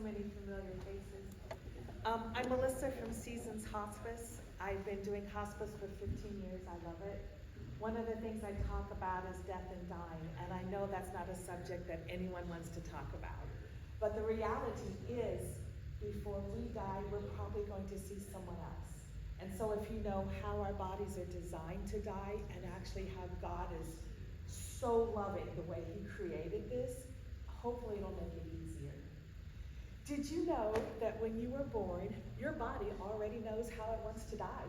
many familiar faces. I'm Melissa from Seasons Hospice. I've been doing hospice for 15 years. I love it. One of the things I talk about is death and dying, and I know that's not a subject that anyone wants to talk about. But the reality is, before we die, we're probably going to see someone else. And so if you know how our bodies are designed to die, and actually how God is so loving the way He created this, hopefully it'll make it easier. Did you know that when you were born, your body already knows how it wants to die?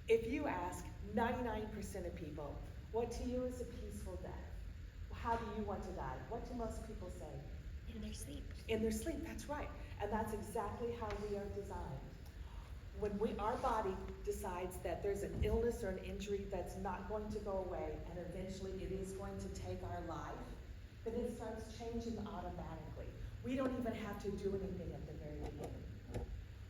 If you ask 99% of people, what to you is a peaceful death? How do you want to die? What do most people say? In their sleep. In their sleep, that's right. And that's exactly how we are designed. When our body decides that there's an illness or an injury that's not going to go away, and eventually it is going to take our life, then it starts changing automatically. We don't even have to do anything at the very beginning.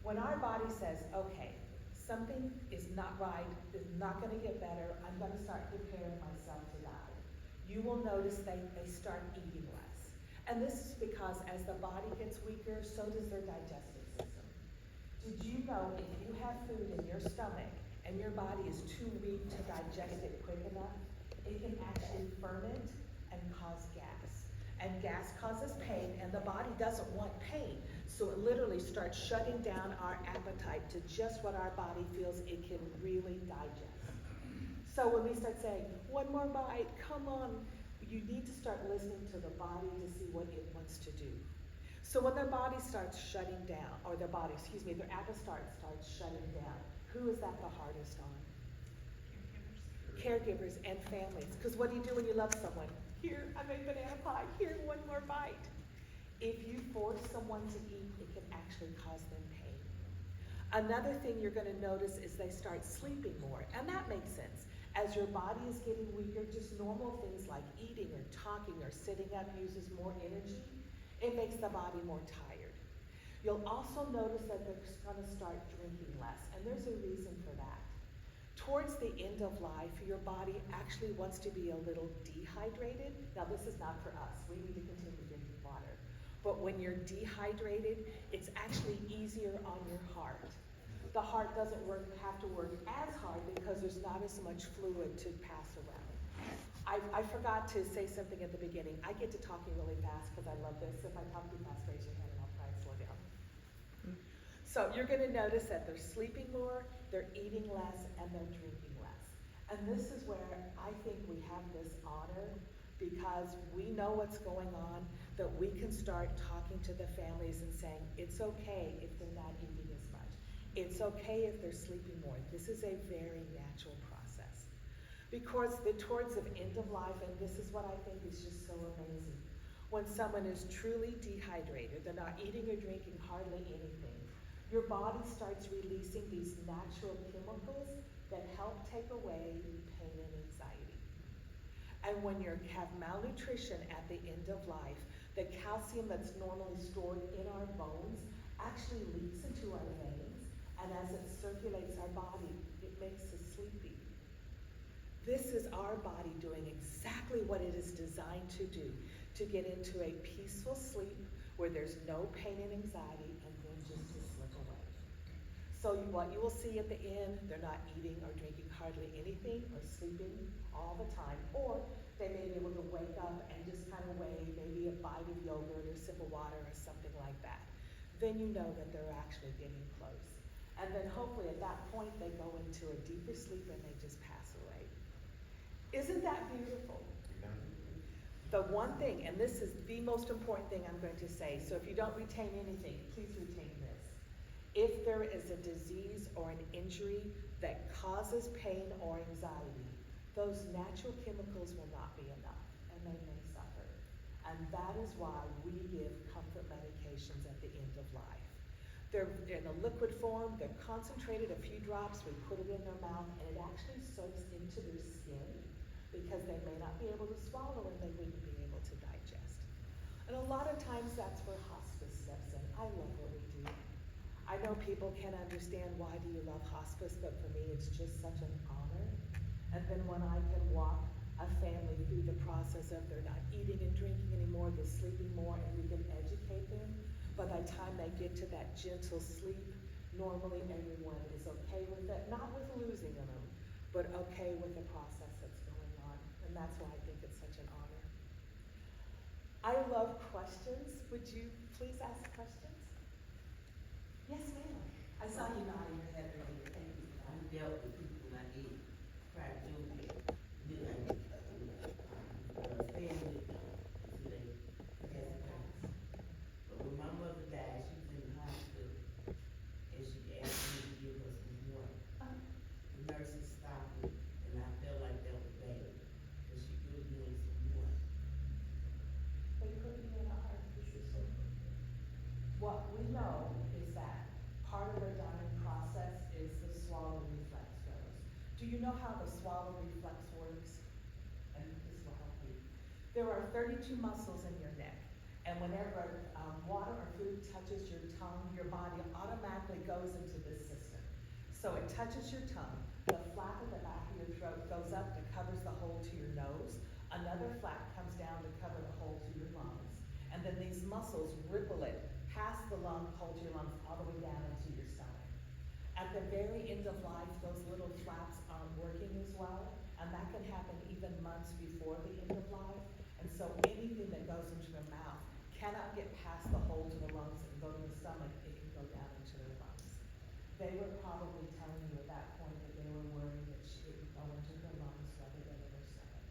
When our body says, okay, something is not right, is not going to get better, I'm going to start preparing myself to die, you will notice they start eating less. And this is because as the body gets weaker, so does their digestive system. Did you know if you have food in your stomach and your body is too weak to digest it quick enough, it can actually ferment and cause gas. And gas causes pain, and the body doesn't want pain. So it literally starts shutting down our appetite to just what our body feels it can really digest. So when we start saying, one more bite, come on, you need to start listening to the body to see what it wants to do. So when their body starts shutting down, or their appetite starts shutting down, who is that the hardest on? Caregivers and families. Because what do you do when you love someone? Here, I made banana pie. Here, one more bite. If you force someone to eat, it can actually cause them pain. Another thing you're going to notice is they start sleeping more. And that makes sense. As your body is getting weaker, just normal things like eating or talking or sitting up uses more energy. It makes the body more tired. You'll also notice that they're going to start drinking less, and there's a reason for that. Towards the end of life, your body actually wants to be a little dehydrated. Now, this is not for us. We need to continue drinking water. But when you're dehydrated, it's actually easier on your heart. The heart doesn't have to work as hard because there's not as much fluid to pass around. I forgot to say something at the beginning. I get to talking really fast because I love this. If I talk too fast, raise your hand and I'll try to slow down. So you're going to notice that they're sleeping more, they're eating less, and they're drinking less. And this is where I think we have this honor, because we know what's going on, that we can start talking to the families and saying, it's okay if they're not eating as much. It's okay if they're sleeping more. This is a very natural process. Because towards the end of life, and this is what I think is just so amazing, when someone is truly dehydrated, they're not eating or drinking hardly anything, your body starts releasing these natural chemicals that help take away pain and anxiety. And when you have malnutrition at the end of life, the calcium that's normally stored in our bones actually leaks into our veins, and as it circulates our body, it makes us sleepy. This is our body doing exactly what it is designed to do, to get into a peaceful sleep where there's no pain and anxiety, and then just to slip away. So what you will see at the end, they're not eating or drinking hardly anything or sleeping all the time, or they may be able to wake up and just kind of weigh maybe a bite of yogurt or a sip of water or something like that. Then you know that they're actually getting close. And then hopefully at that point they go into a deeper sleep and they just pass away. Isn't that beautiful? The one thing, and this is the most important thing I'm going to say, so if you don't retain anything, please retain this. If there is a disease or an injury that causes pain or anxiety, those natural chemicals will not be enough, and they may suffer. And that is why we give comfort medications at the end of life. They're in a liquid form, they're concentrated, a few drops, we put it in their mouth, and it actually soaks into their skin, because they may not be able to swallow and they wouldn't be able to digest. And a lot of times that's where hospice steps in. I love what we do. I know people can't understand why do you love hospice, but for me it's just such an honor. And then when I can walk a family through the process of they're not eating and drinking anymore, they're sleeping more, and we can time they get to that gentle sleep, normally everyone is okay with it, not with losing them, but okay with the process that's going on. And that's why I think it's such an honor. I love questions. Would you please ask questions? Yes, ma'am. I saw you nodding your head earlier. Thank you. I dealt with people when I did Gargiulo, knew I was staying with them until they passed away. But when my mother died, she was in the hospital, and she asked me to give her some water. The nurses stopped me, and I felt like that was bad, because she really needed some water. They put me in a heart position. What we know is that part of the dying process is the swallow reflex goes. Do you know how the swallow reflex works? And this will help you. There are 32 muscles in your neck, and whenever water or food touches your tongue, your body automatically goes into this system. So it touches your tongue, the flap at the back of your throat goes up and covers the hole to your nose, another flap comes down to cover the hole to your lungs, and then these muscles ripple it past the hole to your lungs all the way down into your stomach. At the very end of life, those little flaps aren't working as well, and that can happen even months before the end of life. And so anything that goes into the mouth cannot get past the hole to the lungs and go to the stomach, it can go down into the lungs. They were probably telling you at that point that they were worried that she would go into her lungs rather than in her stomach.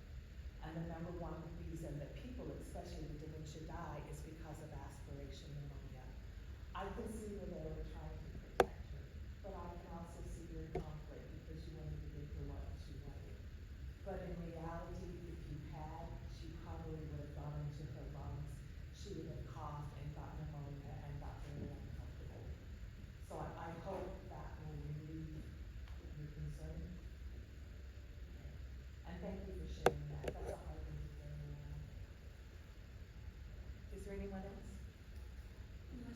And the number one reason that people, especially with dementia, die is because of aspiration pneumonia. I can see where they were trying to protect her, but I can also see your conflict because you wanted to give her what she wanted. But in reality, if you had, she probably would have gone into her lungs. She would have coughed and got pneumonia and got very uncomfortable. So I hope that will relieve your concern. And thank you for sharing that. That's a hard thing to carry around. Is there anyone else?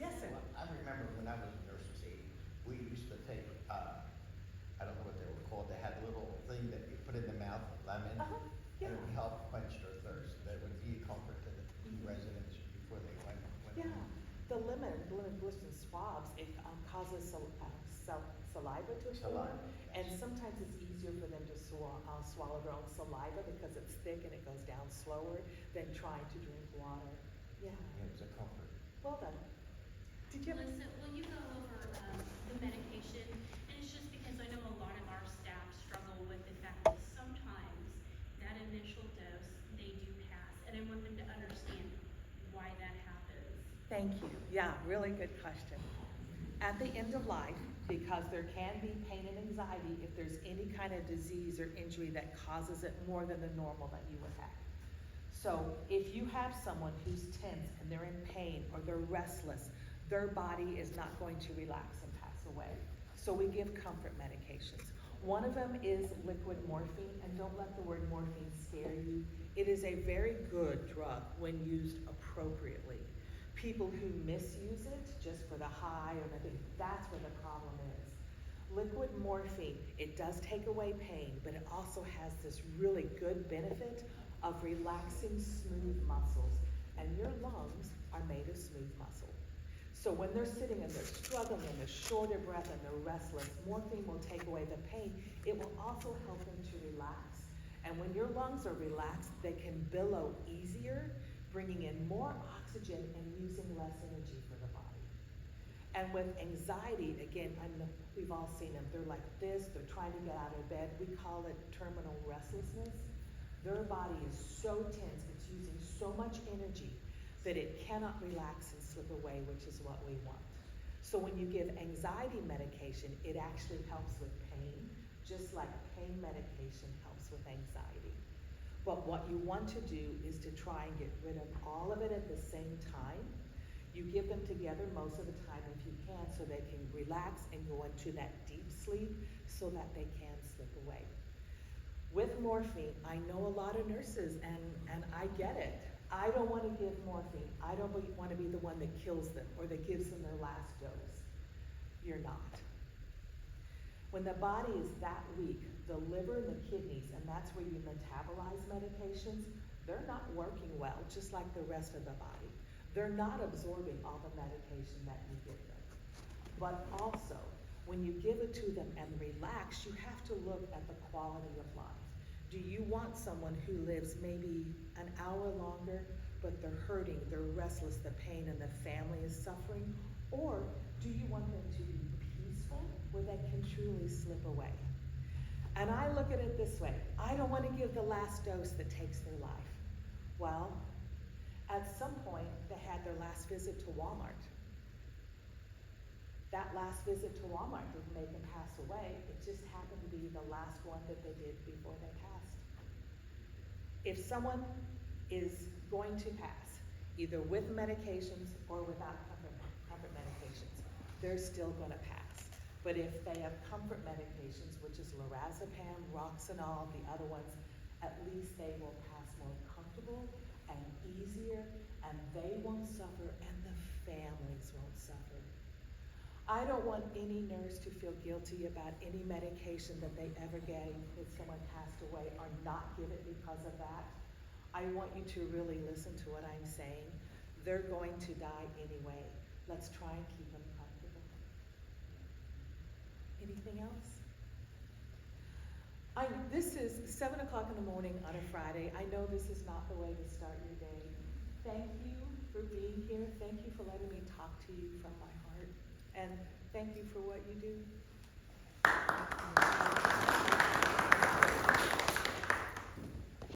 Yes, sir. Well, I remember when I was in nurse's aide, we used to take, I don't know what they were called, they had a little thing that you put in the mouth, lemon, Yeah. and it would help quench their thirst. That would be a comfort to the residents before they went Yeah, home. the lemon blister swabs, it causes saliva to form. Saliva, And yes. sometimes it's easier for them to swallow their own saliva because it's thick and it goes down slower than trying to drink water. Yeah, It was a comfort. well done. Did you have? Melissa, will you go over the medication? And it's just because I know a lot of our staff struggle with the fact that sometimes that initial dose, they do pass. And I want them to understand why that happens. Thank you. Yeah, really good question. At the end of life, because there can be pain and anxiety if there's any kind of disease or injury that causes it more than the normal that you would have. So if you have someone who's tense and they're in pain or they're restless, their body is not going to relax and pass away. So we give comfort medications. One of them is liquid morphine, and don't let the word morphine scare you. It is a very good drug when used appropriately. People who misuse it just for the high or nothing, that's where the problem is. Liquid morphine, it does take away pain, but it also has this really good benefit of relaxing smooth muscles. And your lungs are made of smooth muscle. So when they're sitting and they're struggling and they're short of breath and they're restless, morphine will take away the pain. It will also help them to relax. And when your lungs are relaxed, they can billow easier, bringing in more oxygen and using less energy for the body. And with anxiety, again, we've all seen them. They're like this, they're trying to get out of bed. We call it terminal restlessness. Their body is so tense, it's using so much energy that it cannot relax and slip away, which is what we want. So when you give anxiety medication, it actually helps with pain, just like pain medication helps with anxiety. But what you want to do is to try and get rid of all of it at the same time. You give them together most of the time if you can, so they can relax and go into that deep sleep so that they can slip away. With morphine, I know a lot of nurses, and I get it. I don't want to give morphine. I don't want to be the one that kills them or that gives them their last dose. You're not. When the body is that weak, the liver and the kidneys, and that's where you metabolize medications, they're not working well, just like the rest of the body. they're not absorbing all the medication that you give them. But also, when you give it to them and relax, you have to look at the quality of life. Do you want someone who lives maybe an hour longer, but they're hurting, they're restless, the pain and the family is suffering? Or do you want them to be peaceful where they can truly slip away? And I look at it this way, I don't want to give the last dose that takes their life. Well, at some point, they had their last visit to Walmart. That last visit to Walmart didn't make them pass away, it just happened to be the last one that they did before they passed. If someone is going to pass, either with medications or without comfort medications, they're still gonna pass. But if they have comfort medications, which is lorazepam, Roxanol, the other ones, at least they will pass more comfortable and easier, and they won't suffer, and the families won't suffer. I don't want any nurse to feel guilty about any medication that they ever gave if someone passed away or not give it because of that. I want you to really listen to what I'm saying. They're going to die anyway. Let's try and keep them comfortable. Anything else? This is 7 o'clock in the morning on a Friday. I know this is not the way to start your day. Thank you for being here. Thank you for letting me talk to you from my heart. And thank you for what you do.